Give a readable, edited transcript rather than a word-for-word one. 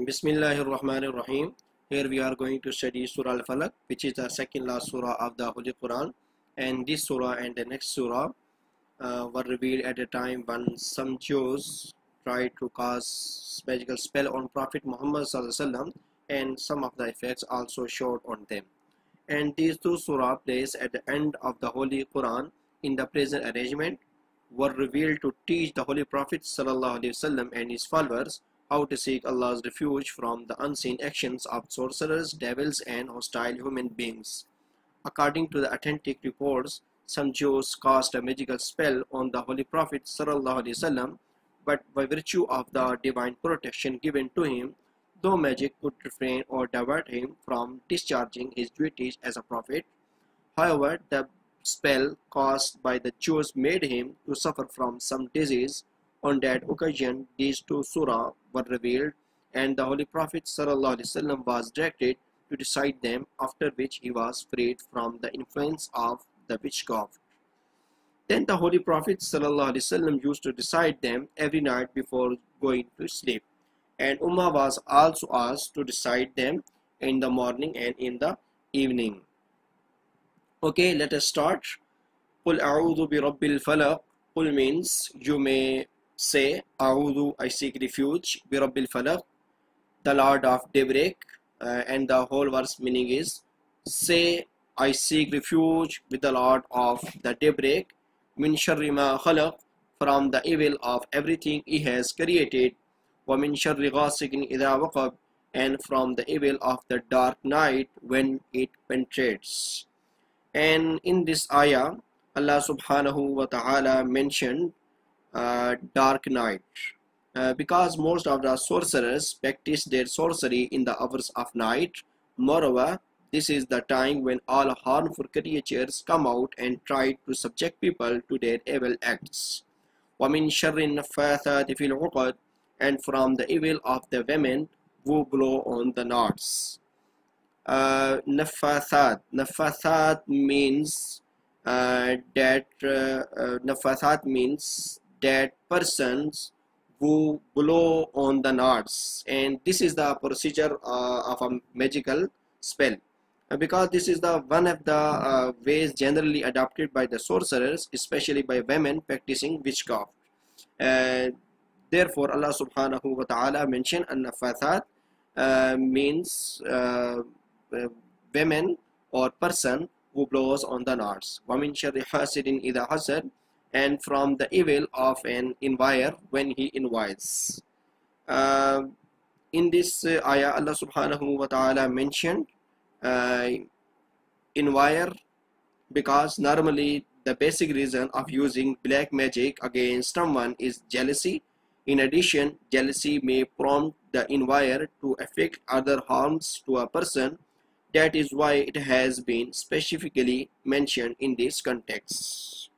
Bismillahir Rahmanir Rahim. Here we are going to study Surah Al Falaq, which is the second last surah of the Holy Quran. And this surah and the next surah were revealed at a time when some Jews tried to cast magical spell on Prophet Muhammad ﷺ, and some of the effects also showed on them. And these two surah placed at the end of the Holy Quran in the present arrangement were revealed to teach the Holy Prophet ﷺ and his followers how to seek Allah's refuge from the unseen actions of sorcerers, devils, and hostile human beings. According to the authentic reports, some Jews cast a magical spell on the Holy Prophet ﷺ, but by virtue of the divine protection given to him, though magic could refrain or divert him from discharging his duties as a prophet, however, the spell cast by the Jews made him to suffer from some disease. On that occasion, these two surah were revealed, and the Holy Prophet ﷺ was directed to recite them, after which he was freed from the influence of the witchcraft. Then the Holy Prophet ﷺ used to recite them every night before going to sleep, and Ummah was also asked to recite them in the morning and in the evening. Okay, let us start. Qul a'udhu bi rabbil falaq. Qul means you may say, A'udhu, I seek refuge, bi rabbil falaq, the Lord of daybreak, and the whole verse meaning is, say, I seek refuge with the Lord of the daybreak, min sharri ma khalaq, from the evil of everything he has created, wa min sharri ghasiqin idha waqab, and from the evil of the dark night when it penetrates. And in this ayah, Allah subhanahu wa ta'ala mentioned dark night, because most of the sorcerers practice their sorcery in the hours of night. Moreover, this is the time when all harmful creatures come out and try to subject people to their evil acts. وَمِن شَرِّ النَّفَّاثَاتِ فِي الْعُقَدِ, and from the evil of the women who blow on the knots. Naffathat means Naffathat means that persons who blow on the knots, and this is the procedure of a magical spell, because this is the one of the ways generally adopted by the sorcerers, especially by women practicing witchcraft. Therefore, Allah subhanahu wa ta'ala mentioned an-naffathat means women or person who blows on the knots. وَمِن شَرِّ حَاسِدٍ إِذَا حَسَدٍ, and from the evil of an envier when he envies. In this ayah, Allah subhanahu wa ta'ala mentioned envier, because normally the basic reason of using black magic against someone is jealousy. In addition, jealousy may prompt the envier to affect other harms to a person. That is why it has been specifically mentioned in this context.